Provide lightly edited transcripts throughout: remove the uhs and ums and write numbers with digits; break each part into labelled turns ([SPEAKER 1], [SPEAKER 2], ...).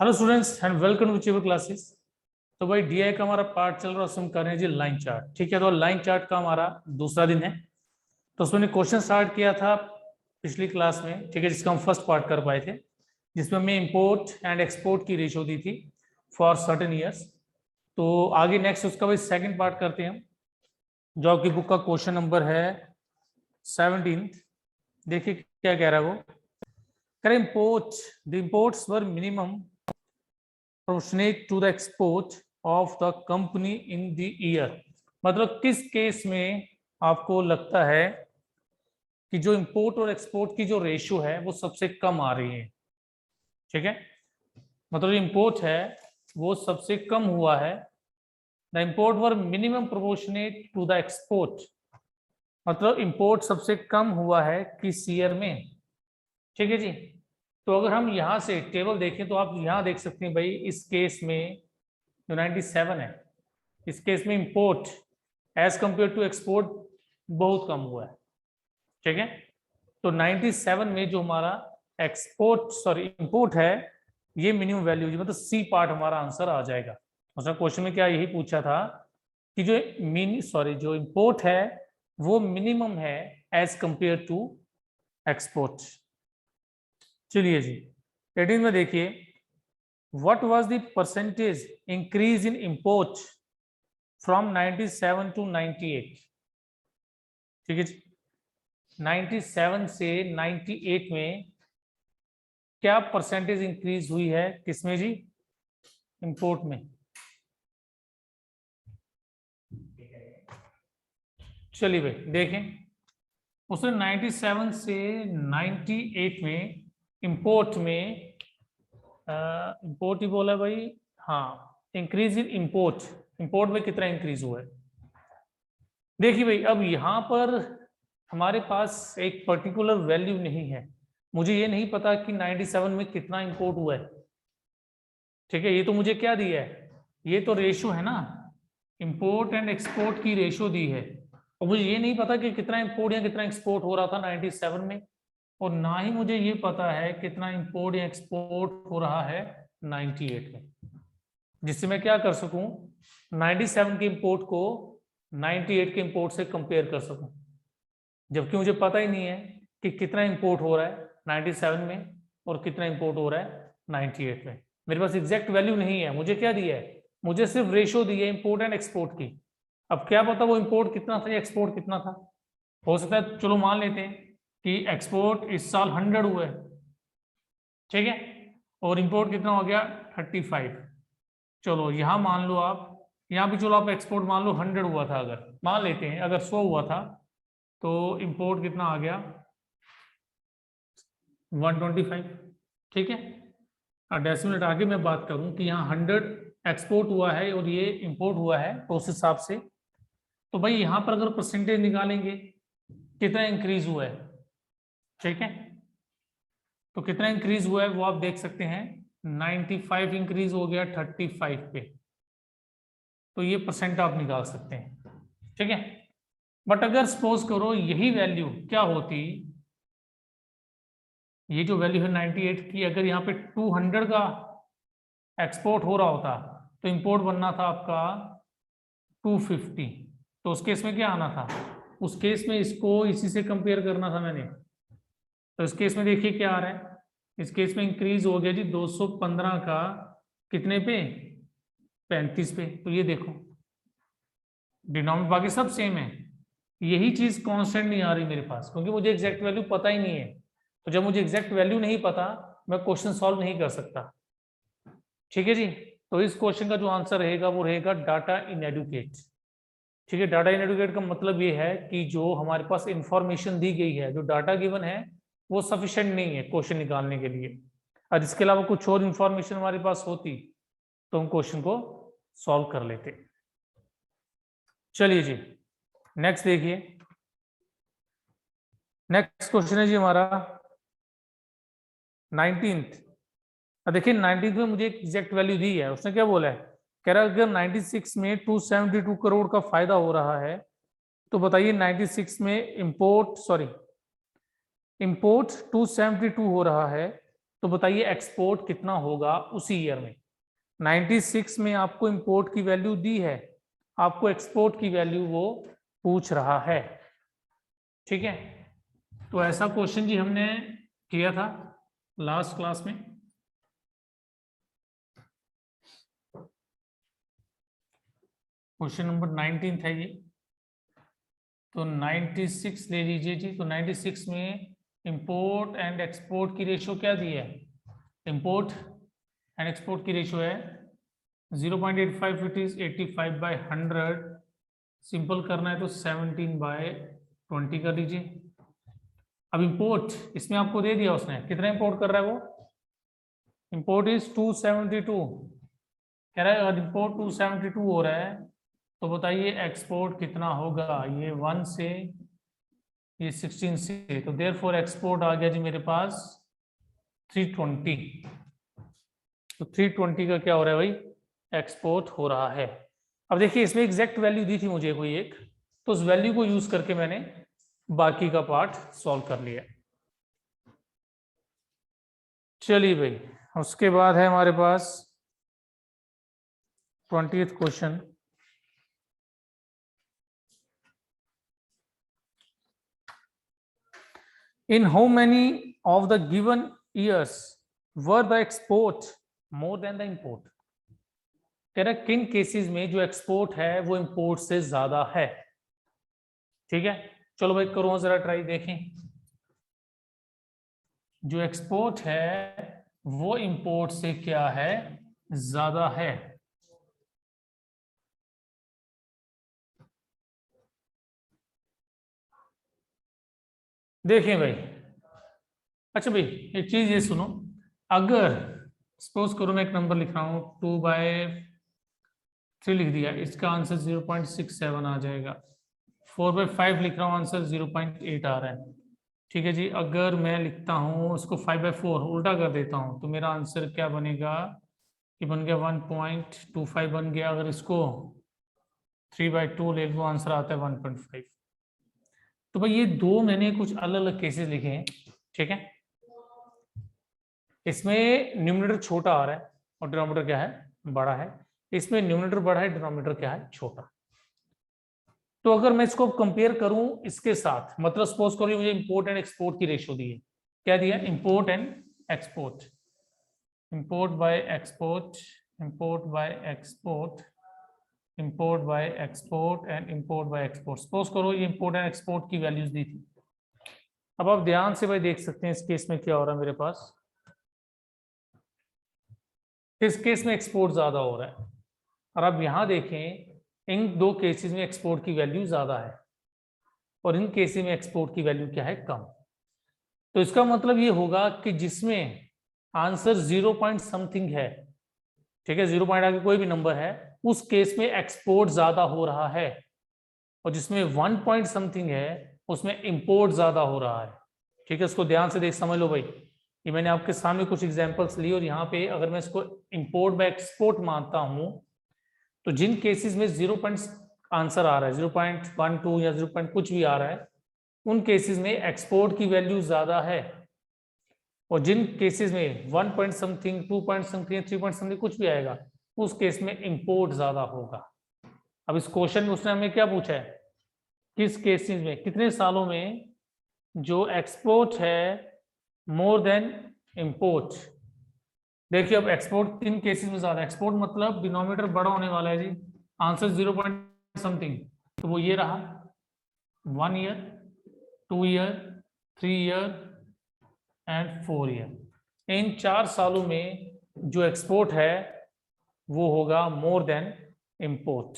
[SPEAKER 1] Hello students and welcome to Chiver classes. तो भाई DI का हमारा पार्ट चल रहा है, उसमें हम कर रहे हैं जी लाइन चार्ट। ठीक है, तो लाइन चार्ट का हमारा दूसरा दिन है। तो उसमें क्वेश्चन स्टार्ट किया था पिछली क्लास में, ठीक है, जिसका हम फर्स्ट पार्ट कर पाए थे, जिसमें हमने इंपोर्ट एंड एक्सपोर्ट की रेशियो दी थी फॉर सर्टेन ईयर्स। तो आगे नेक्स्ट उसका भाई सेकेंड पार्ट करते हैं हम, जो आपकी बुक का क्वेश्चन नंबर है 17। देखिए क्या कह रहा है वो। करें import the imports were minimum proportionate to the export of the company in the year। मतलब किस केस में आपको लगता है कि जो इंपोर्ट और एक्सपोर्ट की जो रेशियो है वो सबसे कम आ रही है। ठीक है, मतलब इंपोर्ट है वो सबसे कम हुआ है। The import were minimum proportionate to the export, मतलब इंपोर्ट सबसे कम हुआ है किस ईयर में। ठीक है जी। तो अगर हम यहाँ से टेबल देखें तो आप यहाँ देख सकते हैं भाई, इस केस में जो 97 है, इस केस में import as compare to export बहुत कम हुआ है। ठीक है, तो 97 में जो हमारा इंपोर्ट है ये मिनिमम वैल्यू, मतलब सी पार्ट हमारा आंसर आ जाएगा। मतलब क्वेश्चन में क्या यही पूछा था कि जो इंपोर्ट है वो मिनिमम है एज कंपेयर टू एक्सपोर्ट। चलिए जी 18 में देखिए, what was the percentage increase in import from 97 to 98। ठीक है जी, 97 से 98 में क्या परसेंटेज इंक्रीज हुई है, किसमें जी, इंपोर्ट में। चलिए भाई देखें, उसने 97 से 98 में इंपोर्ट में इंपोर्ट ही बोला भाई, हाँ, इंक्रीज इन इंपोर्ट, इंपोर्ट में कितना इंक्रीज हुआ है। देखिए भाई, अब यहां पर हमारे पास एक पर्टिकुलर वैल्यू नहीं है, मुझे ये नहीं पता कि 97 में कितना इंपोर्ट हुआ है। ठीक है, ये तो मुझे क्या दिया है, ये तो रेशियो है ना, इंपोर्ट एंड एक्सपोर्ट की रेशियो दी है, और मुझे ये नहीं पता कि कितना इंपोर्ट या कितना एक्सपोर्ट हो रहा था 97 में, और ना ही मुझे ये पता है कितना इंपोर्ट या एक्सपोर्ट हो रहा है 98 में, जिससे मैं क्या कर सकूं, 97 के इंपोर्ट को 98 के इंपोर्ट से कंपेयर कर सकूं, जबकि मुझे पता ही नहीं है कि कितना इंपोर्ट हो रहा है 97 में और कितना इंपोर्ट हो रहा है 98 में। मेरे पास एग्जैक्ट वैल्यू नहीं है, मुझे क्या दिया है, मुझे सिर्फ रेशियो दी है इंपोर्ट एंड एक्सपोर्ट की। अब क्या पता वो इंपोर्ट कितना था या एक्सपोर्ट कितना था। हो सकता है, चलो मान लेते हैं कि एक्सपोर्ट इस साल 100 हुआ है, ठीक है, और इंपोर्ट कितना हो गया 35। चलो यहां मान लो आप, यहां भी चलो आप एक्सपोर्ट मान लो 100 हुआ था, अगर मान लेते हैं अगर 100 हुआ था तो इंपोर्ट कितना आ गया 125। ठीक है, और डेसिमल आगे मैं बात करूं कि यहाँ 100 एक्सपोर्ट हुआ है और ये इंपोर्ट हुआ है, तो उस हिसाब से तो भाई यहाँ पर अगर परसेंटेज निकालेंगे कितना इंक्रीज हुआ है। ठीक है, तो कितना इंक्रीज हुआ है वो आप देख सकते हैं, 95 इंक्रीज हो गया 35 पे, तो ये परसेंट आप निकाल सकते हैं। ठीक है, बट अगर सपोज करो यही वैल्यू क्या होती, ये जो वैल्यू है 98 की, अगर यहाँ पे 200 का एक्सपोर्ट हो रहा होता तो इंपोर्ट बनना था आपका 250, तो उस केस में क्या आना था, उस केस में इसको इसी से कंपेयर करना था मैंने। तो इस केस में देखिए क्या आ रहा है, इस केस में इंक्रीज हो गया जी 215 का कितने पे, 35 पे। तो ये देखो डिनोमिनेटर बाकी सब सेम है, यही चीज कांस्टेंट नहीं आ रही मेरे पास, क्योंकि मुझे एग्जैक्ट वैल्यू पता ही नहीं है। तो जब मुझे एग्जैक्ट वैल्यू नहीं पता, मैं क्वेश्चन सॉल्व नहीं कर सकता। ठीक है जी, तो इस क्वेश्चन का जो आंसर रहेगा वो रहेगा डाटा इनएडुकेट। ठीक है, डाटा इनएडुकेट का मतलब ये है कि जो हमारे पास इंफॉर्मेशन दी गई है, जो डाटा गिवन है वो सफिशिएंट नहीं है क्वेश्चन निकालने के लिए, और इसके अलावा कुछ और इंफॉर्मेशन हमारे पास होती तो हम क्वेश्चन को सॉल्व कर लेते। चलिए जी नेक्स्ट देखिए, नेक्स्ट क्वेश्चन है जी हमारा 19th। देखिए 19th में मुझे एक एग्जैक्ट वैल्यू दी है, उसने क्या बोला है, कह रहा है अगर 96 में 272 करोड़ का फायदा हो रहा है तो बताइए 96 में इंपोर्ट 272 हो रहा है, तो बताइए एक्सपोर्ट कितना होगा उसी ईयर में। 96 में आपको इंपोर्ट की वैल्यू दी है, आपको एक्सपोर्ट की वैल्यू वो पूछ रहा है। ठीक है, तो ऐसा क्वेश्चन जी हमने किया था लास्ट क्लास में। क्वेश्चन नंबर 19 था ये। तो 96 ले लीजिए जी। तो 96 में इंपोर्ट एंड एक्सपोर्ट की रेशियो क्या दी है? इंपोर्ट एंड एक्सपोर्ट की रेशियो है 0.85, इट इज 85/100। सिंपल करना है तो 17/20 कर लीजिए। अब इंपोर्ट इसमें आपको दे दिया उसने, कितना इंपोर्ट कर रहा है वो? इंपोर्ट इज 272 कह रहा है। अगर इंपोर्ट 272 हो रहा है तो बताइए एक्सपोर्ट कितना होगा? ये 1 से, ये 16 से, तो देयरफॉर एक्सपोर्ट आ गया जी मेरे पास 320। तो 320 का क्या हो रहा है भाई? एक्सपोर्ट हो रहा है। अब देखिए इसमें एग्जैक्ट वैल्यू दी थी मुझे कोई एक, तो उस वैल्यू को यूज करके मैंने बाकी का पार्ट सॉल्व कर लिया। चलिए भाई, उसके बाद है हमारे पास 20th question. In how many of the given years were the export more than the import? कह रहा किन केसेस में जो एक्सपोर्ट है वो इंपोर्ट से ज्यादा है। ठीक है, चलो भाई करो जरा ट्राई, देखें। जो एक्सपोर्ट है वो इंपोर्ट से क्या है? ज्यादा है। देखें भाई, अच्छा भाई एक चीज ये सुनो, अगर सपोज करो मैं एक नंबर लिख रहा हूं 2/3 लिख दिया, इसका आंसर 0.67 आ जाएगा। 4/5 लिख रहा हूँ, आंसर 0.8 आ रहा है। ठीक है जी, अगर मैं लिखता हूँ उसको 5/4 उल्टा कर देता हूँ तो मेरा आंसर क्या बनेगा? ये बन गया 1.25 बन गया। अगर इसको 3/2 ले लो, आंसर आता है 1.5। तो भाई ये दो मैंने कुछ अलग अलग केसेस लिखे हैं। ठीक है, इसमें न्यूमरेटर छोटा आ रहा है और डिनोमिनेटर क्या है? बड़ा है। इसमें न्यूमरेटर बड़ा है, डिनोमिनेटर क्या है? छोटा। तो अगर मैं इसको कंपेयर करूं इसके साथ, मतलब सपोज करो मुझे इंपोर्ट एंड एक्सपोर्ट की रेशियो दी है। क्या दिया? Import and export. Import by export, import by export, import by export and import by export. Suppose करो ये इंपोर्ट एंड एक्सपोर्ट की वैल्यूज दी थी। अब आप ध्यान से भाई देख सकते हैं इस केस में क्या हो रहा है मेरे पास। किस केस में एक्सपोर्ट ज्यादा हो रहा है? और अब यहां देखें इन दो केसेस में एक्सपोर्ट की वैल्यू ज्यादा है और इन केसेस में एक्सपोर्ट की वैल्यू क्या है? कम। तो इसका मतलब ये होगा कि जिसमें आंसर 0 पॉइंट समथिंग है, ठीक है, 0 पॉइंट आगे कोई भी नंबर है, उस केस में एक्सपोर्ट ज्यादा हो रहा है। और जिसमें 1 पॉइंट समथिंग है उसमें इंपोर्ट ज्यादा हो रहा है। ठीक है, इसको ध्यान से देख समझ लो भाई। ये मैंने आपके सामने कुछ एग्जांपल्स लिए और यहाँ पे अगर मैं इसको इंपोर्ट बाय एक्सपोर्ट मानता हूं तो जिन केसेस में 0 पॉइंट आंसर आ रहा है, 0.12 या 0 पॉइंट कुछ भी आ रहा है, उन केसेस में एक्सपोर्ट की वैल्यू ज्यादा है। और जिन केसेस में 1 point something, 2 point something, 3 point something कुछ भी आएगा, उस केस में इंपोर्ट ज्यादा होगा। अब इस क्वेश्चन में उसने हमें क्या पूछा है? किस केसेस में, कितने सालों में जो एक्सपोर्ट है मोर देन इंपोर्ट। देखिए अब एक्सपोर्ट किन केसेस में ज्यादा, एक्सपोर्ट मतलब डिनोमिनेटर बड़ा होने वाला है जी। आंसर 0 पॉइंट समथिंग, तो वो ये रहा 1 year, 2 year, 3 year and 4 year. इन 4 सालों में जो एक्सपोर्ट है वो होगा मोर देन इंपोर्ट।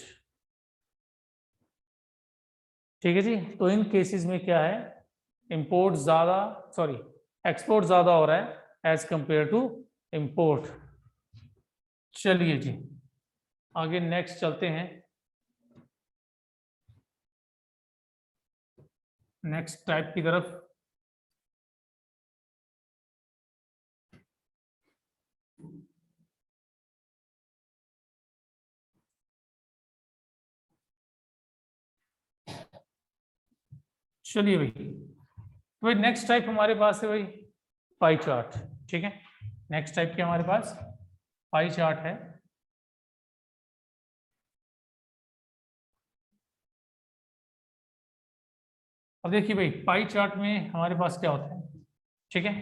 [SPEAKER 1] ठीक है जी, तो इन केसेस में क्या है? इंपोर्ट ज्यादा, सॉरी एक्सपोर्ट ज्यादा हो रहा है एज कंपेयर टू इंपोर्ट। चलिए जी आगे नेक्स्ट चलते हैं। नेक्स्ट टाइप की तरफ। चलिए भाई, तो भाई नेक्स्ट टाइप हमारे पास है भाई पाई चार्ट। ठीक है, नेक्स्ट टाइप के हमारे पास पाई चार्ट है। अब देखिए भाई, पाई चार्ट में हमारे पास क्या होता है, ठीक है,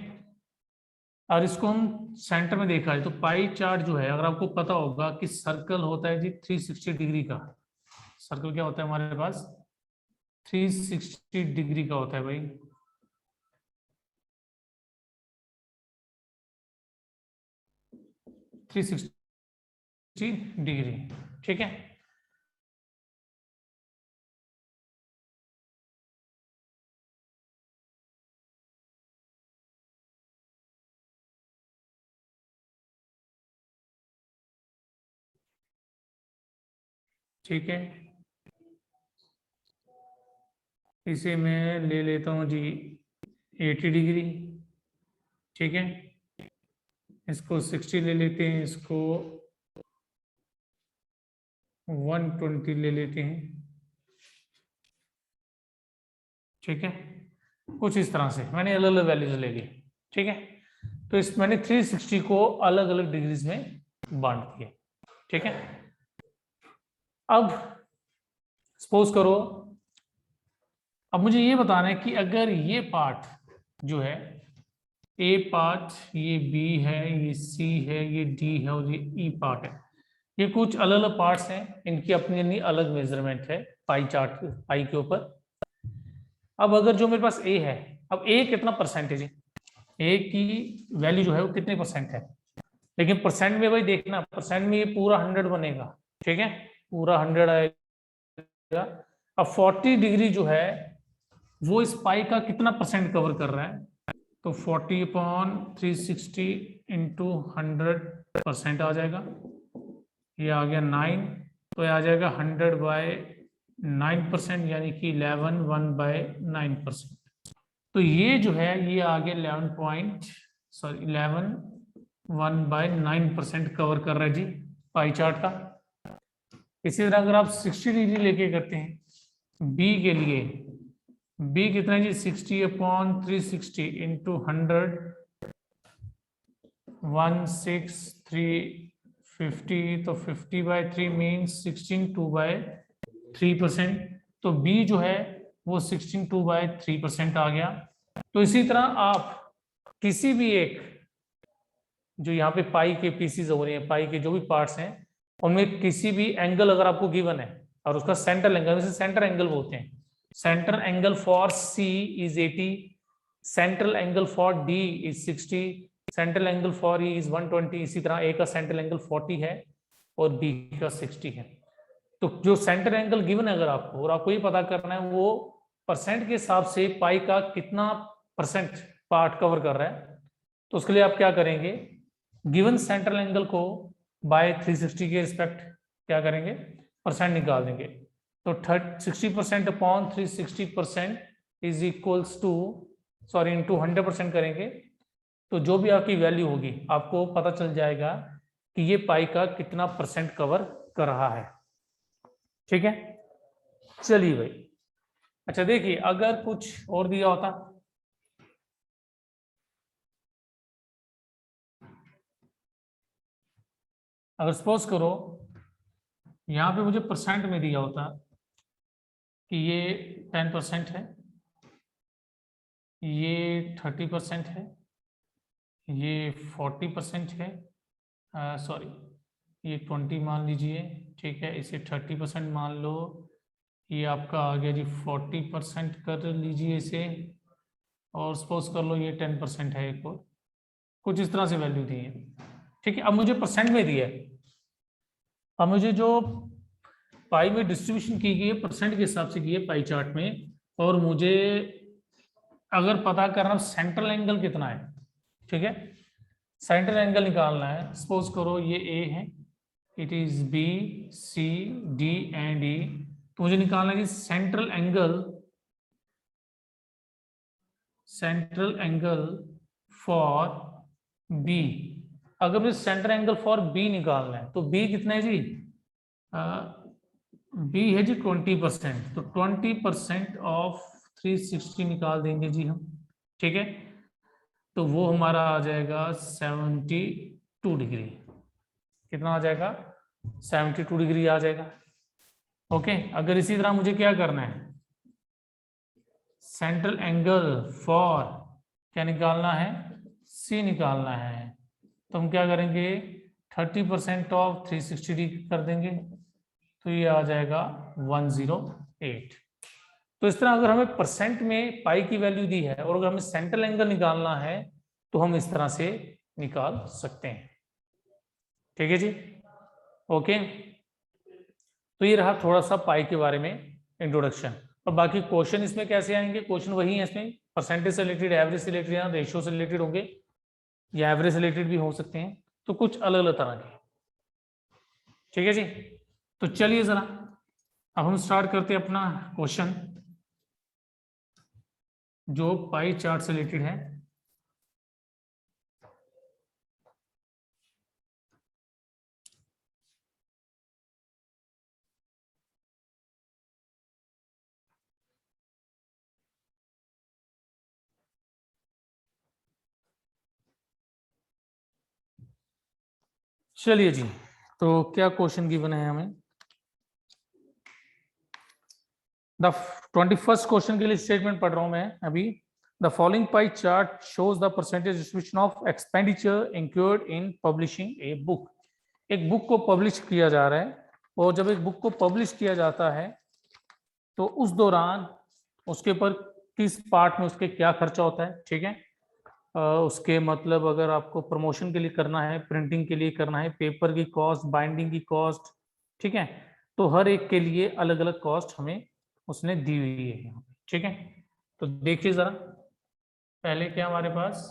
[SPEAKER 1] और इसको हम सेंटर में देखा है तो पाई चार्ट जो है, अगर आपको पता होगा कि सर्कल होता है जी 360 डिग्री का। सर्कल क्या होता है हमारे पास, 360 डिग्री का होता है भाई। थ्री सिक्सटी डिग्री, ठीक है। ठीक है, इसे मैं ले लेता हूँ जी 80 डिग्री, ठीक है। इसको 60 ले लेते हैं, इसको 120 ले लेते हैं, ठीक है। कुछ इस तरह से मैंने अलग अलग वैल्यूज ले ली, ठीक है। तो इस मैंने 360 को अलग अलग डिग्रीज में बांट दिया, ठीक है। अब सपोज करो, अब मुझे ये बताना है कि अगर ये पार्ट जो है, ए पार्ट, ये बी है, ये सी है, ये डी है और ये ई पार्ट है, ये कुछ अलग अलग पार्ट्स हैं, इनकी अपनी अपनी अलग मेजरमेंट है पाई चार्ट, पाई के ऊपर। अब अगर जो मेरे पास ए है, अब ए कितना परसेंटेज है, ए की वैल्यू जो है वो कितने परसेंट है, लेकिन परसेंट में भाई देखना, परसेंट में ये पूरा 100 बनेगा, ठीक है, पूरा 100 आएगा। अब 40 डिग्री जो है वो इस पाई का कितना परसेंट कवर कर रहा है, तो 40/360 इंटू 100% आ जाएगा, ये आ गया 9, तो ये आ जाएगा 100/9%, यानी कि 11/9%। तो ये जो है ये आ गया 11/9% कवर कर रहा है जी पाई चार्ट का। इसी तरह अगर आप 60 डिग्री लेके करते हैं बी के लिए, बी कितना है जी 60/360 इंटू 100, 16350, तो 50/3 मीन्स 16/2/3%। तो बी जो है वो 16/2/3% आ गया। तो इसी तरह आप किसी भी एक, जो यहाँ पे पाई के पीसीज हो रहे हैं, पाई के जो भी पार्ट्स हैं, उनमें किसी भी एंगल अगर आपको गिवन है और उसका सेंटर एंगल, जैसे सेंटर एंगल बोलते हैं, centre angle for C is 80, central angle for D is 60, central angle for E is 120। इसी तरह ए का सेंट्रल एंगल 40 है और बी का 60 है। तो जो सेंटर एंगल गिवन है अगर आपको, और आपको ये पता करना है वो परसेंट के हिसाब से पाई का कितना परसेंट पार्ट कवर कर रहा है, तो उसके लिए आप क्या करेंगे, गिवन सेंट्रल एंगल को बाय 360 के रिस्पेक्ट क्या करेंगे, परसेंट निकाल देंगे। तो 60% upon 360% is equals to, sorry into 100% करेंगे, तो जो भी आपकी वैल्यू होगी आपको पता चल जाएगा कि ये पाई का कितना परसेंट कवर कर रहा है, ठीक है। चलिए भाई, अच्छा देखिए अगर कुछ और दिया होता, अगर सपोज करो यहाँ पे मुझे परसेंट में दिया होता कि ये 10% है, ये 30% है, ये 40% है, सॉरी ये 20 मान लीजिए, ठीक है, इसे 30% मान लो, ये आपका आ गया जी 40% कर लीजिए इसे, और सपोज कर लो ये 10% है एक और, कुछ इस तरह से वैल्यू दी है, ठीक है। अब मुझे परसेंट में दिया है, अब मुझे जो पाई में डिस्ट्रीब्यूशन की गई है परसेंट के हिसाब से की है पाई चार्ट में, और मुझे अगर पता करना सेंट्रल एंगल कितना है, ठीक है, सेंट्रल एंगल निकालना है, सपोज करो ये ए है, it is B C D and E, तो मुझे निकालना है कि सेंट्रल एंगल फॉर बी। अगर मुझे सेंट्रल एंगल फॉर बी निकालना है तो बी कितना है जी, बी है जी 20%, तो 20% ऑफ 360 निकाल देंगे जी हम, ठीक है। तो वो हमारा आ जाएगा 72 डिग्री। कितना आ जाएगा? 72 डिग्री आ जाएगा। ओके, अगर इसी तरह मुझे क्या करना है, सेंट्रल एंगल फॉर क्या निकालना है, सी निकालना है, तो हम क्या करेंगे, 30% ऑफ 360 डिग्री कर देंगे, तो ये आ जाएगा 108। तो इस तरह अगर हमें परसेंट में पाई की वैल्यू दी है और अगर हमें सेंट्रल एंगल निकालना है तो हम इस तरह से निकाल सकते हैं। ठीक है जी, ओके। तो ये रहा थोड़ा सा पाई के बारे में इंट्रोडक्शन। और बाकी क्वेश्चन इसमें कैसे आएंगे, क्वेश्चन वही है इसमें, परसेंटेज से रिलेटेड, एवरेज से रिलेटेड या रेशियो से रिलेटेड होंगे, या एवरेज रिलेटेड भी हो सकते हैं, तो कुछ अलग अलग तरह के। ठीक है जी, तो चलिए जरा अब हम स्टार्ट करते हैं अपना क्वेश्चन जो पाई चार्ट से रिलेटेड है। चलिए जी, तो क्या क्वेश्चन गिवन है हमें, द 21st क्वेश्चन के लिए स्टेटमेंट पढ़ रहा हूं मैं अभी। The following pie chart shows the percentage distribution of expenditure incurred in publishing a book. एक बुक को पब्लिश किया जा रहा है, और जब एक बुक को पब्लिश किया जाता है तो उस दौरान उसके ऊपर किस पार्ट में उसके क्या खर्चा होता है। ठीक है, उसके मतलब अगर आपको प्रमोशन के लिए करना है, प्रिंटिंग के लिए करना है, पेपर की कॉस्ट, बाइंडिंग की कॉस्ट, ठीक है, तो हर एक के लिए अलग अलग कॉस्ट हमें उसने दी हुई है यहाँ पे। ठीक है, तो देखिए जरा, पहले क्या हमारे पास,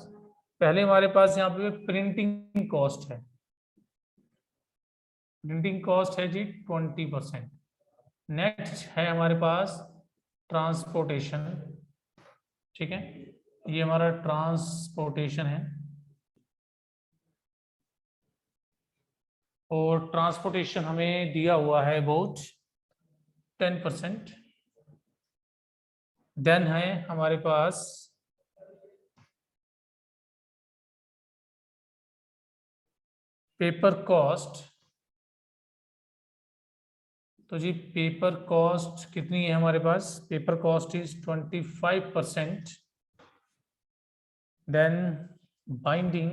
[SPEAKER 1] पहले हमारे पास यहाँ पे प्रिंटिंग कॉस्ट है, प्रिंटिंग कॉस्ट है जी 20%। नेक्स्ट है हमारे पास ट्रांसपोर्टेशन। ठीक है, ये हमारा ट्रांसपोर्टेशन है, और ट्रांसपोर्टेशन हमें दिया हुआ है अबाउट 10%। देन है हमारे पास पेपर कॉस्ट। तो जी पेपर कॉस्ट कितनी है हमारे पास, paper cost is 25%। Then binding,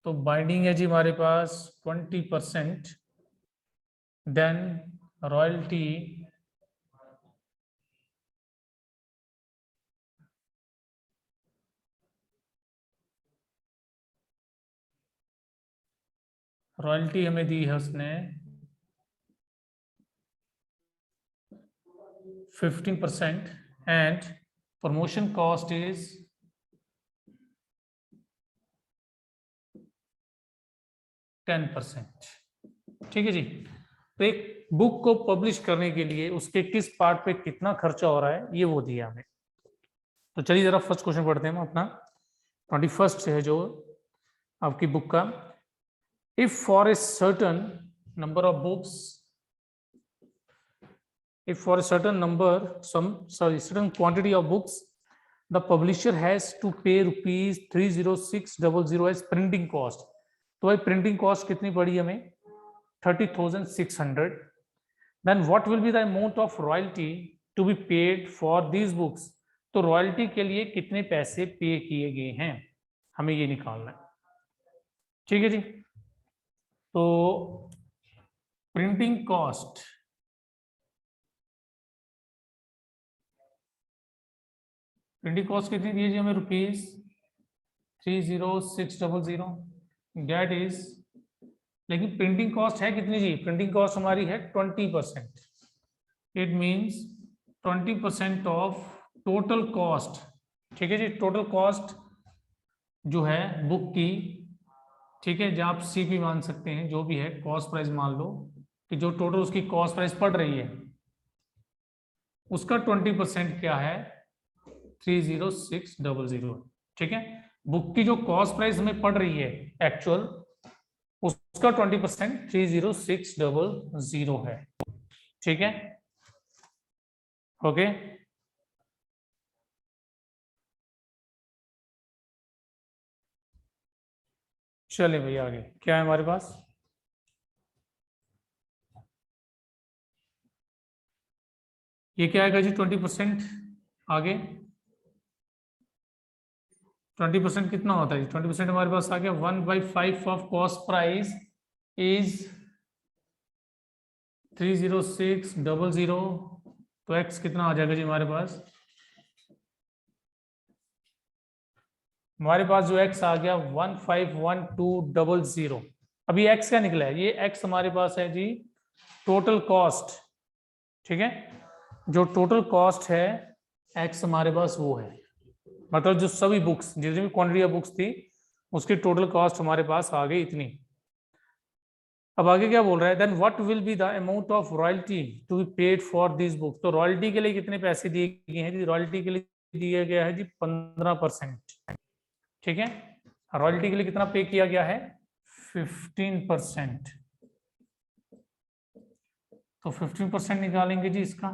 [SPEAKER 1] तो बाइंडिंग है जी हमारे पास 20%। देन रॉयल्टी, रॉयल्टी हमें दी है उसने 15%, एंड प्रमोशन कॉस्ट इज 10%। ठीक है जी, तो एक बुक को पब्लिश करने के लिए उसके किस पार्ट पे कितना खर्चा हो रहा है ये वो दिया हमें। तो चलिए जरा फर्स्ट क्वेश्चन पढ़ते हैं हम अपना, 21st है जो आपकी बुक का। If for a certain number of books, if for a certain number, certain quantity of books, the publisher has to pay rupees 30600 as printing cost। तो भाई प्रिंटिंग कॉस्ट कितनी पड़ी हमें, 30,600। then what will be the amount of royalty to be paid for these books। तो royalty के लिए कितने पैसे पे किए गए हैं, हमें ये निकालना है। ठीक है जी, तो प्रिंटिंग कॉस्ट, प्रिंटिंग कॉस्ट कितनी दी है जी हमें, रुपीज 30600, डेट इज, लेकिन प्रिंटिंग कॉस्ट है कितनी जी, प्रिंटिंग कॉस्ट हमारी है 20%। It means 20% of total cost. ठीक है जी, टोटल कॉस्ट जो है बुक की, ठीक है, जहाँ आप सीपी मान सकते हैं, जो भी है कॉस्ट प्राइस मान लो कि जो टोटल उसकी कॉस्ट प्राइस पड़ रही है उसका 20% क्या है, 30600। ठीक है, बुक की जो कॉस्ट प्राइस हमें पड़ रही है एक्चुअल, उसका 20% 30600 है। ठीक है, ओके। चलिए भैया आगे क्या है हमारे पास। ये क्या आएगा जी 20%। आगे 20% कितना होता है जी? 20% हमारे पास आ गया 1/5 ऑफ कॉस्ट प्राइस इज 30600। तो एक्स कितना आ जाएगा जी हमारे पास? हमारे पास जो एक्स आ गया 151200। अभी एक्स क्या निकला है? ये एक्स हमारे पास है जी टोटल कॉस्ट। ठीक है, जो टोटल कॉस्ट है एक्स हमारे पास वो है, मतलब जो सभी बुक्स जितनी भी क्वांटिटी ऑफ बुक्स थी उसकी टोटल कॉस्ट हमारे पास आ गई इतनी। अब आगे क्या बोल रहा है? Then what will be the amount of royalty to be paid for this book. तो रॉयल्टी के लिए कितने पैसे दिए गए हैं जी? रॉयल्टी के लिए दिया गया है जी 15%। ठीक है, रॉयल्टी के लिए कितना पे किया गया है? 15%। तो 15% निकालेंगे जी इसका।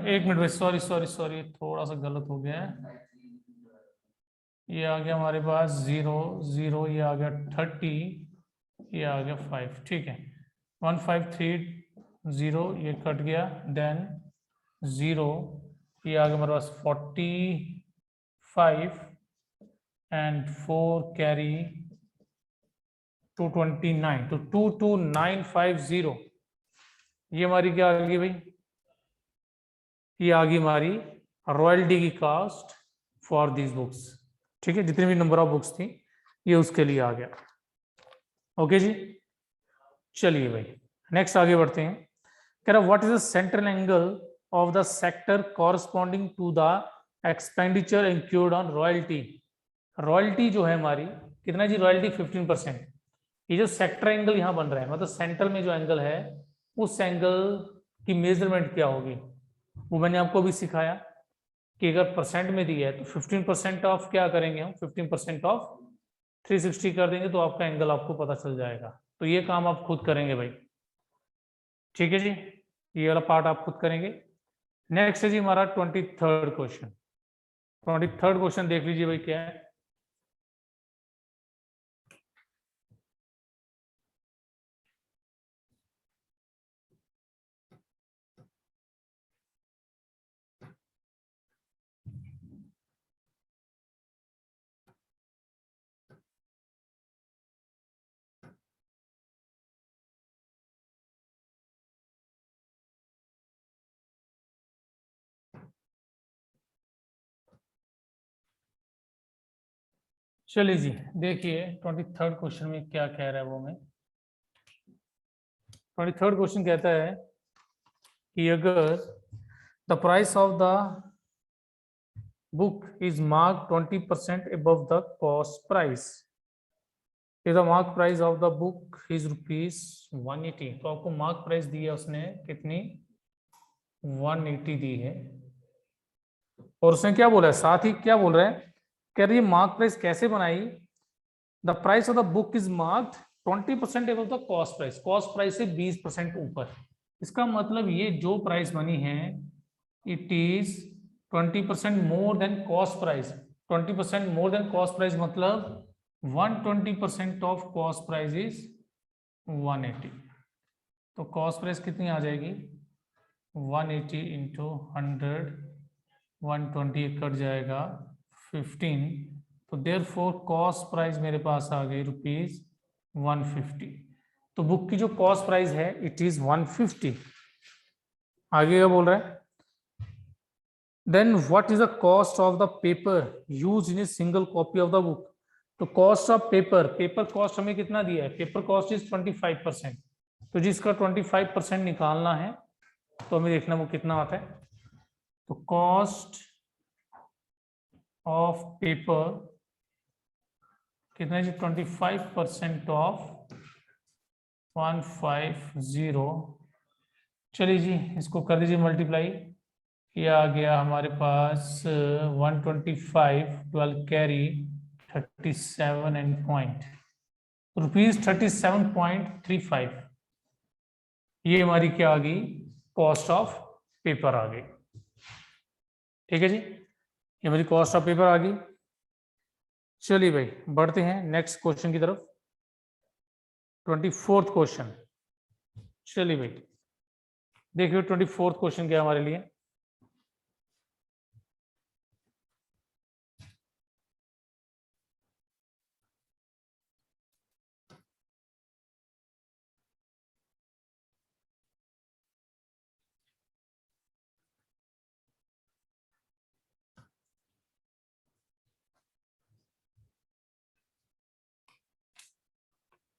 [SPEAKER 1] एक मिनट भाई, सॉरी सॉरी सॉरी, थोड़ा सा गलत हो गया है। ये आ गया हमारे पास 0 0, ये आ गया 30, ये आ गया 5। ठीक है, 1530 ये कट गया, देन 0, ये आ गया हमारे पास 45 एंड 4 कैरी 229। तो 22950 ये हमारी क्या आ गई भाई? ये आ गई हमारी रॉयल्टी की कॉस्ट फॉर दिस बुक्स। ठीक है, जितनी भी नंबर ऑफ बुक्स थी ये उसके लिए आ गया। ओके जी, चलिए भाई नेक्स्ट आगे बढ़ते हैं। कह रहा what is the central angle of the sector corresponding to the expenditure include on royalty. Royalty जो है हमारी कितना जी? रॉयल्टी 15%। ये जो सेक्टर एंगल यहाँ बन रहा है, मतलब सेंटर में जो एंगल है उस एंगल की मेजरमेंट क्या होगी वो मैंने आपको भी सिखाया कि अगर परसेंट में दिया है तो 15% ऑफ क्या करेंगे हम? 15% ऑफ 360 कर देंगे तो आपका एंगल आपको पता चल जाएगा। तो ये काम आप खुद करेंगे भाई। ठीक है जी, ये वाला पार्ट आप खुद करेंगे। नेक्स्ट है जी हमारा 23rd क्वेश्चन। 23rd क्वेश्चन देख लीजिए भाई क्या है। चलिए जी देखिए 23rd क्वेश्चन में क्या कह रहा है वो मैं। 23rd क्वेश्चन कहता है कि अगर the price of the book is marked 20% above the cost price, if the mark price of the book is rupees 180। तो आपको मार्क प्राइस दी है उसने कितनी? 180 दी है। और उसने क्या बोला है साथ ही, क्या बोल रहा है? कह रही है मार्क प्राइस कैसे बनाई? The price of the book is marked 20% above the cost price. Cost price से 20% ऊपर। इसका मतलब ये जो प्राइस बनी है it is 20% more than cost price. 20% more than cost price मतलब 120% ऑफ कॉस्ट प्राइस इज 180। तो कॉस्ट प्राइस कितनी आ जाएगी? 180 इंटू 100, 120 कट जाएगा 15। तो देयरफॉर कॉस्ट प्राइस मेरे पास आ गई रुपीज 150। तो बुक की जो कॉस्ट प्राइस है इट इज 150। आगे क्या बोल रहा है? Then what is the cost of the paper use in a single copy of the book. तो cost of paper, paper cost हमें कितना दिया है? Paper cost is 25%। तो जिसका 25% निकालना है तो हमें देखना वो कितना आता है। तो कॉस्ट ऑफ पेपर कितना जी? 25% ऑफ 150। चलिए जी इसको कर दीजिए मल्टीप्लाई। ये आ गया हमारे पास 125, 12 कैरी 37 एंड पॉइंट रुपीज 37.35। ये हमारी क्या आ गई? कॉस्ट ऑफ पेपर आ गई। ठीक है जी, ये मेरी कॉस्ट ऑफ पेपर आ गई। चलिए भाई बढ़ते हैं नेक्स्ट क्वेश्चन की तरफ, 24th क्वेश्चन। चलिए भाई देखिए 24th क्वेश्चन क्या है हमारे लिए।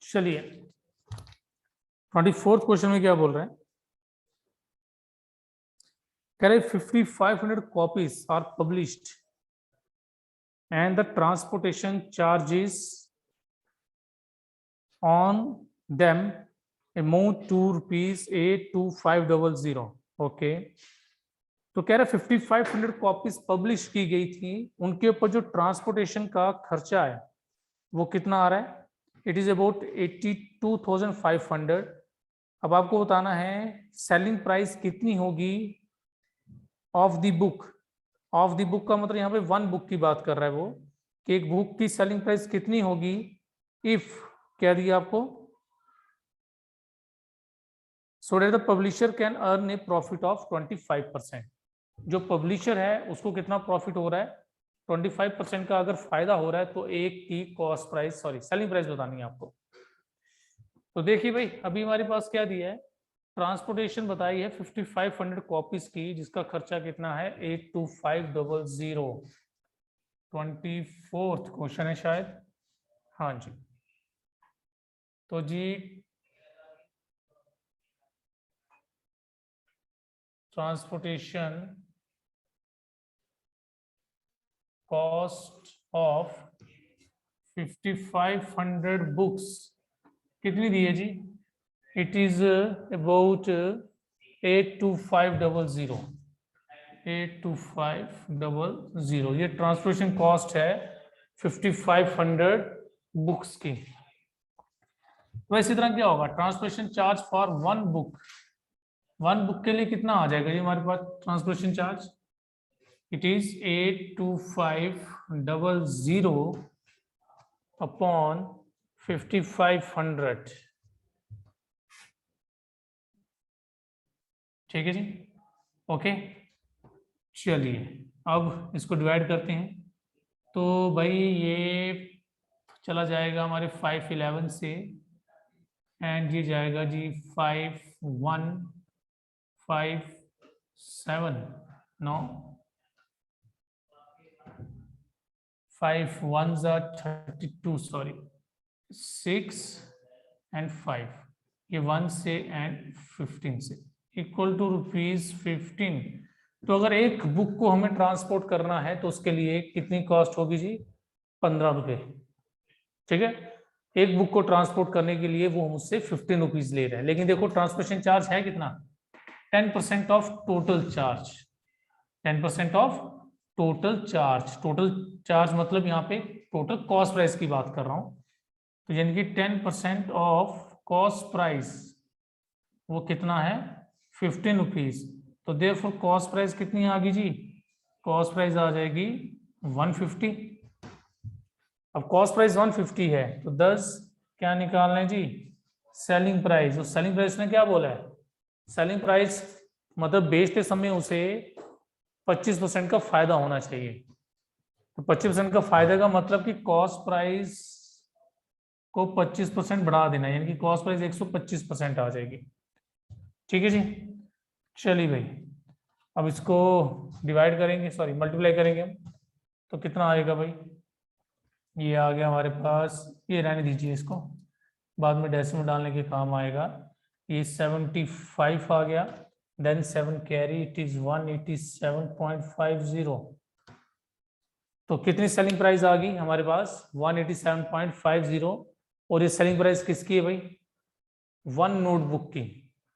[SPEAKER 1] चलिए 24th क्वेश्चन में क्या बोल रहे हैं, कह रहे 5500 copies are published and the transportation charges on them amount to rupees 82500। Okay, तो कह रहा 5500 कॉपीज पब्लिश की गई थी, उनके ऊपर जो ट्रांसपोर्टेशन का खर्चा है वो कितना आ रहा है, इट इज अबाउट 82,500। अब आपको बताना है सेलिंग प्राइस कितनी होगी of the book. Of the book का मतलब यहाँ पे वन बुक की बात कर रहा है वो, कि एक बुक की सेलिंग प्राइस कितनी होगी इफ क्या दिया आपको, so that the publisher can earn A profit of 25%। जो पब्लिशर है उसको कितना प्रॉफिट हो रहा है, 25% का अगर फायदा हो रहा है तो एक की cost price sorry selling price बतानी है आपको। तो देखिए भाई अभी हमारे पास क्या दिया है, ट्रांसपोर्टेशन बताई है 5500 कॉपीज की, जिसका खर्चा कितना है 82500। 24th क्वेश्चन है शायद, हाँ जी। तो जी ट्रांसपोर्टेशन कॉस्ट ऑफ 5500 बुक्स कितनी दी है जी, इट इज अबाउट 82500। 82500 ये ट्रांसपोर्टेशन कॉस्ट है 5500 बुक्स की। तो इसी तरह क्या होगा, transportation charge for one book, one book के लिए कितना आ जाएगा जी हमारे पास transportation charge, it is 82500 upon 5500। ठीक है जी, ओके। चलिए अब इसको डिवाइड करते हैं, तो भाई ये चला जाएगा हमारे 511 से, एंड ये जाएगा जी 5157 no 5 1s are 32 sorry 6 and 5, ये 1 से एंड 15 से इक्वल टू ₹15। तो अगर एक बुक को हमें ट्रांसपोर्ट करना है तो उसके लिए कितनी कॉस्ट होगी जी, 15 रुपए। ठीक है, एक बुक को ट्रांसपोर्ट करने के लिए वो मुझसे 15 रुपीज ले रहे हैं, लेकिन देखो ट्रांसपोर्टेशन चार्ज है कितना, 10% of total charge, 10% of total charge. Total charge मतलब यहाँ पे टोटल कॉस्ट प्राइस की बात कर रहा हूं, तो यानी कि 10% ऑफ कॉस्ट प्राइस वो कितना है 15 रुपीज। तो देयरफॉर कॉस्ट प्राइस कितनी आ गई जी, कॉस्ट प्राइस आ जाएगी 150। अब कॉस्ट प्राइस 150 है तो 10 क्या निकालना है जी, सेलिंग प्राइस। तो सेलिंग प्राइस ने क्या बोला है, सेलिंग प्राइस मतलब बेचते समय उसे 25% का फायदा होना चाहिए। तो 25% का फायदा का मतलब कि कॉस्ट प्राइस को 25% बढ़ा देना, यानी कि कॉस्ट प्राइस 125% आ जाएगी। ठीक है जी, चलिए भाई अब इसको डिवाइड करेंगे सॉरी मल्टीप्लाई करेंगे हम, तो कितना आएगा भाई, ये आ गया हमारे पास, ये रहने दीजिए इसको, बाद में डेसिमल डालने के काम आएगा। ये 75 आ गया, देन 7 कैरी, इट इज 187.50। तो कितनी सेलिंग प्राइस आ गई हमारे पास 187.50, और ये सेलिंग प्राइस किसकी है भाई, वन नोटबुक की।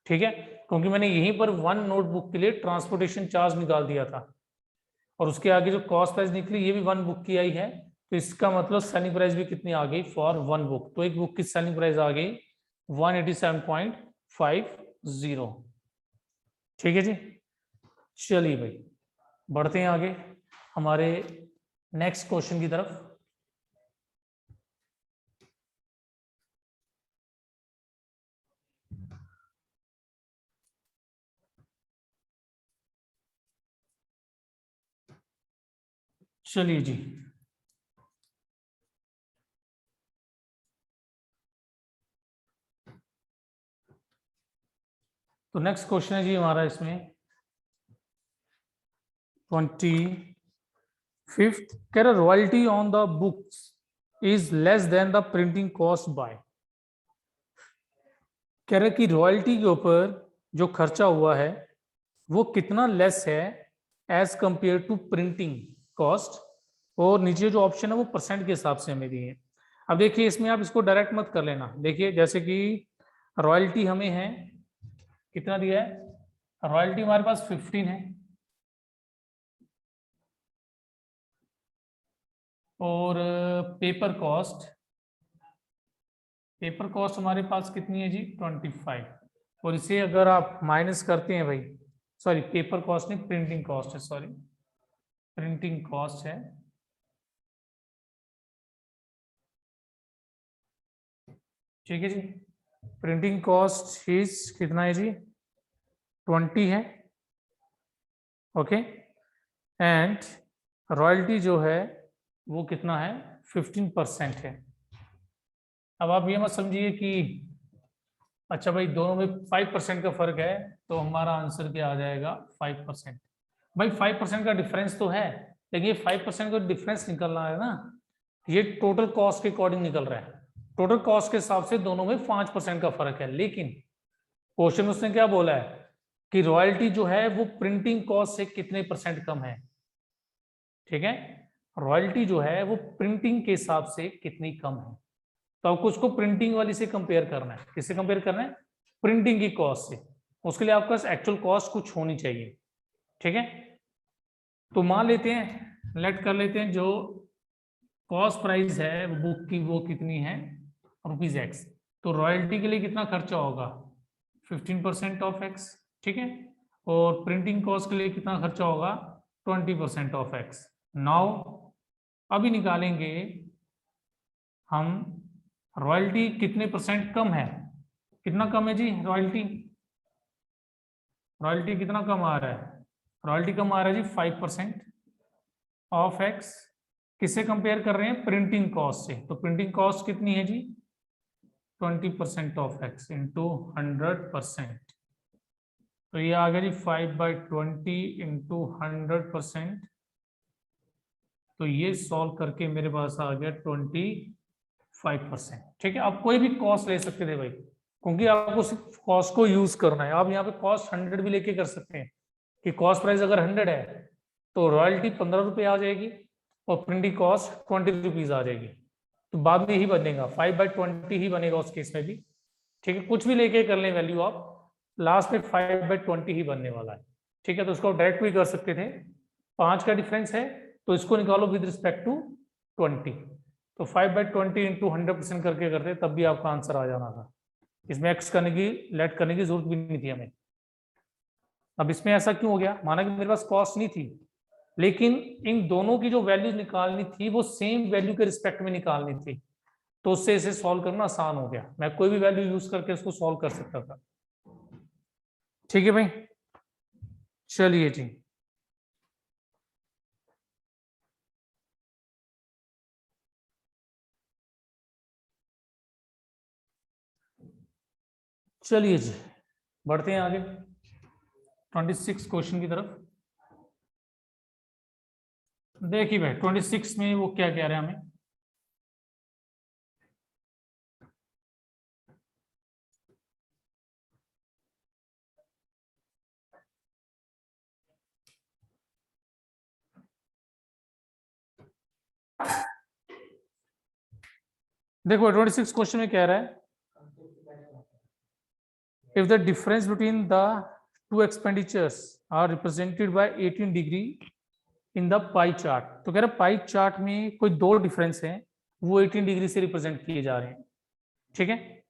[SPEAKER 1] ठीक है, क्योंकि मैंने यहीं पर वन नोटबुक के लिए ट्रांसपोर्टेशन चार्ज निकाल दिया था, और उसके आगे जो कॉस्ट प्राइस निकली ये भी वन बुक की आई है, तो इसका मतलब सेलिंग प्राइस भी कितनी आ गई फॉर वन बुक, तो एक बुक की सेलिंग प्राइस आ गई 187.50। ठीक है जी, चलिए भाई बढ़ते हैं आगे हमारे नेक्स्ट क्वेश्चन की तरफ। चलिए जी, तो नेक्स्ट क्वेश्चन है जी हमारा इसमें 25th, कह रहा royalty on the books is less than the printing cost by. कह रहा कि रॉयल्टी के ऊपर जो खर्चा हुआ है वो कितना लेस है as compare to printing cost, और नीचे जो ऑप्शन है वो परसेंट के हिसाब से हमें दिए हैं। अब देखिए इसमें आप इसको डायरेक्ट मत कर लेना। देखिए जैसे कि रॉयल्टी हमें है, कितना दिया है, रॉयल्टी हमारे पास 15 है, और पेपर कॉस्ट हमारे पास कितनी है जी 25, और इसे अगर आप माइनस करते हैं भाई, सॉरी पेपर कॉस्ट नहीं प्रिंटिंग कॉस्ट है, सॉरी प्रिंटिंग कॉस्ट है, ठीक है जी। प्रिंटिंग कॉस्ट इज कितना है जी 20 है, ओके, एंड रॉयल्टी जो है वो कितना है 15% है। अब आप ये मत समझिए कि अच्छा भाई दोनों में 5% का फर्क है तो हमारा आंसर क्या आ जाएगा 5%। भाई 5% का डिफरेंस तो है, लेकिन ये 5% का डिफरेंस निकल रहा है ना, ये टोटल कॉस्ट के अकॉर्डिंग निकल रहा है। टोटल कॉस्ट के हिसाब से दोनों में 5% का फर्क है, लेकिन क्वेश्चन उसने क्या बोला है कि रॉयल्टी जो है वो प्रिंटिंग कॉस्ट से कितने परसेंट कम है, ठीक है। रॉयल्टी जो है वो प्रिंटिंग के हिसाब से कितनी कम है, तो आपको उसको प्रिंटिंग वाली से कंपेयर करना है। किससे कंपेयर करना है, प्रिंटिंग की कॉस्ट से। उसके लिए आपके पास एक्चुअल कॉस्ट कुछ होनी चाहिए, ठीक है। तो मान लेते हैं, लेट कर लेते हैं जो कॉस्ट प्राइस है वो बुक की वो कितनी है ₹X, तो रॉयल्टी के लिए कितना खर्चा होगा 15% ऑफ X, ठीक है, और प्रिंटिंग कॉस्ट के लिए कितना खर्चा होगा 20% ऑफ X। नाउ अभी निकालेंगे हम रॉयल्टी कितने परसेंट कम है, कितना कम है जी रॉयल्टी, रॉयल्टी कितना कम आ रहा है, रॉयल्टी कम आ रहा है जी 5% ऑफ X। किससे कंपेयर कर रहे हैं, प्रिंटिंग कॉस्ट से, तो प्रिंटिंग कॉस्ट कितनी है जी 20% ऑफ X इंटू 100%, तो ये आ गया जी 5/20 इंटू 100%, तो ये सॉल्व करके मेरे पास आ गया 25%, ठीक है। आप कोई भी कॉस्ट ले सकते थे भाई, क्योंकि आपको सिर्फ कॉस्ट को यूज करना है। आप यहाँ पे कॉस्ट 100 भी लेके कर सकते हैं कि कॉस्ट प्राइस अगर 100 है तो रॉयल्टी 15 रुपये आ जाएगी और प्रिंटिंग कॉस्ट 20 रुपीज आ जाएगी, तो बाद में ही बनेगा 5/20 ही बनेगा उस केस में भी, ठीक है। कुछ भी लेके कर लें वैल्यू आप, लास्ट में 5/20 ही बनने वाला है, ठीक है। तो उसको डायरेक्ट भी कर सकते थे, 5 का डिफरेंस है तो इसको निकालो विद रिस्पेक्ट टू 20, तो 5/20 इंटू 100% करके करते तब भी आपका आंसर आ जाना था। इसमें एक्स करने की लेट करने की जरूरत भी नहीं थी हमें। अब इसमें ऐसा क्यों हो गया, माना कि मेरे पास कॉस्ट नहीं थी, लेकिन इन दोनों की जो वैल्यू निकालनी थी वो सेम वैल्यू के रिस्पेक्ट में निकालनी थी, तो उससे इसे सॉल्व करना आसान हो गया। मैं कोई भी वैल्यू यूज करके इसको सॉल्व कर सकता था, ठीक है भाई। चलिए जी, चलिए जी बढ़ते हैं आगे 26 क्वेश्चन की तरफ। देखिए भाई 26 में वो क्या कह रहे हैं हमें, देखो 26 क्वेश्चन में कह रहा है if the difference between the two expenditures are represented by 18 degree in the pie chart, तो कह रहा है पाई चार्ट में कोई दो डिफरेंस हैं वो 18 डिग्री से रिप्रेजेंट किए जा रहे हैं, ठीक है।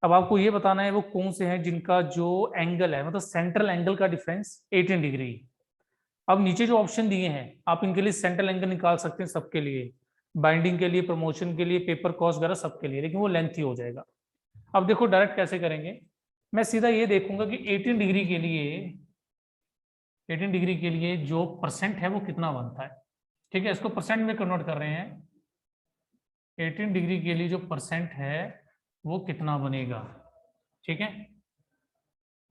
[SPEAKER 1] अब आपको ये बताना है वो कौन से हैं जिनका जो एंगल है मतलब सेंट्रल एंगल का डिफरेंस 18 डिग्री, अब नीचे जो ऑप्शन दिए हैं आप इनके लिए सेंट्रल एंगल निकाल सकते हैं सबके लिए, बाइंडिंग के लिए, प्रमोशन के लिए, पेपर कॉस्ट वगैरह सबके लिए, लेकिन वो लेंथी हो जाएगा। अब देखो डायरेक्ट कैसे करेंगे, मैं सीधा ये देखूंगा कि 18 डिग्री के लिए, 18 डिग्री के लिए जो परसेंट है वो कितना बनता है। ठीक है, इसको परसेंट में कन्वर्ट कर रहे हैं। 18 डिग्री के लिए जो परसेंट है वो कितना बनेगा। ठीक है,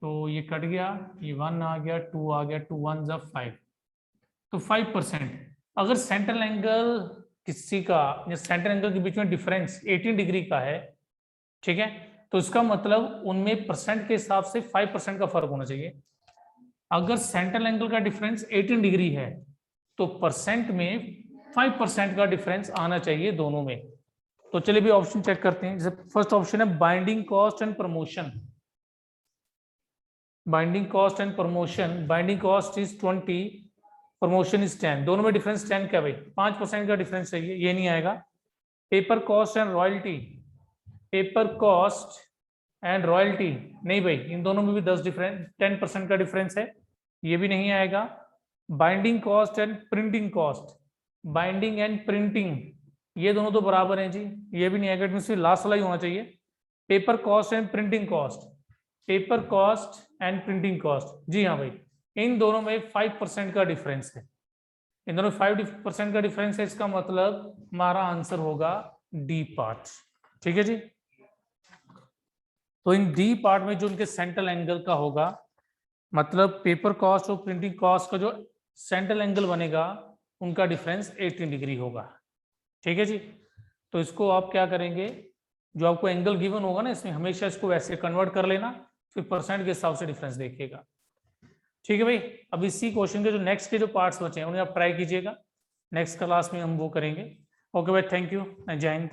[SPEAKER 1] तो ये कट गया, ये 1 आ गया, 2 आ गया, 2 1 जा 5, तो 5%। अगर सेंट्रल एंगल किसी का या सेंट्रल एंगल के बीच में डिफरेंस 18 डिग्री का है, ठीक है, तो इसका मतलब उनमें परसेंट के हिसाब से 5% का फर्क होना चाहिए। अगर सेंट्रल एंगल का डिफरेंस 18 डिग्री है तो परसेंट में 5% का डिफरेंस आना चाहिए दोनों में। तो चलिए भी ऑप्शन चेक करते हैं। जैसे फर्स्ट ऑप्शन है binding cost and promotion, binding cost and promotion, binding cost is 20, promotion is 10, दोनों में डिफरेंस 10 क्या भाई, 5% का डिफरेंस चाहिए, ये नहीं आएगा। Paper cost and royalty, paper cost and royalty, नहीं भाई, इन दोनों में भी 10% का डिफरेंस है, ये भी नहीं आएगा। Binding cost and printing cost, binding and printing, ये दोनों तो बराबर हैं जी, ये भी नहीं आएगा, इसमें लास्ट वाला ही होना चाहिए। Paper cost and printing cost, paper cost and printing cost, जी हाँ भाई, इन दोनों में 5% का डिफरेंस है, इन दोनों में 5% का डिफरेंस है, इसका मतलब हमारा आंसर होगा डी पार्ट। ठीक है जी, तो इन डी पार्ट में जो उनके सेंट्रल एंगल का होगा, मतलब पेपर कॉस्ट और प्रिंटिंग कॉस्ट का जो सेंट्रल एंगल बनेगा उनका डिफरेंस 18 डिग्री होगा। ठीक है जी, तो इसको आप क्या करेंगे, जो आपको एंगल गिवन होगा ना इसमें हमेशा इसको वैसे कन्वर्ट कर लेना, फिर परसेंट के हिसाब से डिफरेंस देखिएगा। ठीक है भाई, अब इसी क्वेश्चन के जो नेक्स्ट के जो पार्ट्स बचे हैं उन्हें आप ट्राई कीजिएगा, नेक्स्ट क्लास में हम वो करेंगे। ओके भाई, थैंक यू, जय हिंद।